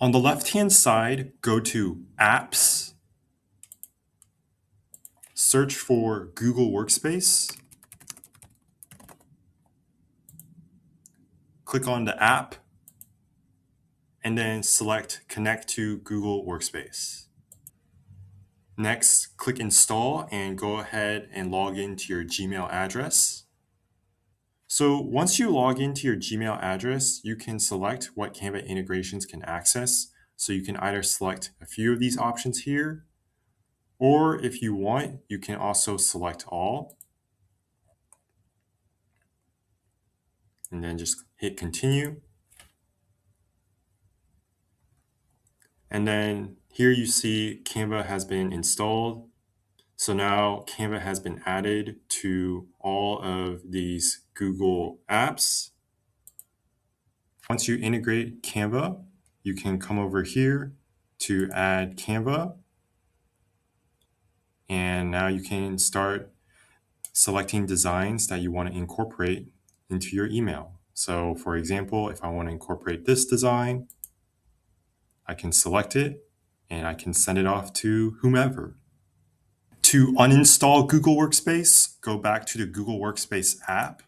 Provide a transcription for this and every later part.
On the left-hand side, go to Apps, search for Google Workspace, click on the app, and then select Connect to Google Workspace. Next, click Install and go ahead and log into your Gmail address. So once you log into your Gmail address, you can select what Canva integrations can access. So you can either select a few of these options here, or if you want, you can also select all. And then just hit continue. And then here you see Canva has been installed. So now Canva has been added to all of these Google apps. Once you integrate Canva, you can come over here to add Canva. And now you can start selecting designs that you want to incorporate into your email. So for example, if I want to incorporate this design, I can select it and I can send it off to whomever. To uninstall Google Workspace, go back to the Google Workspace app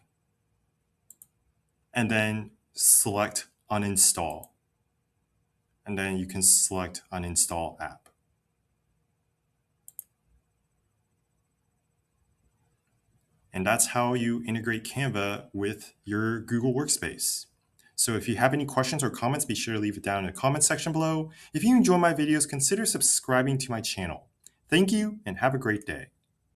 and then select uninstall. And then you can select uninstall app. And that's how you integrate Canva with your Google Workspace. So if you have any questions or comments, be sure to leave it down in the comment section below. If you enjoy my videos, consider subscribing to my channel. Thank you and have a great day.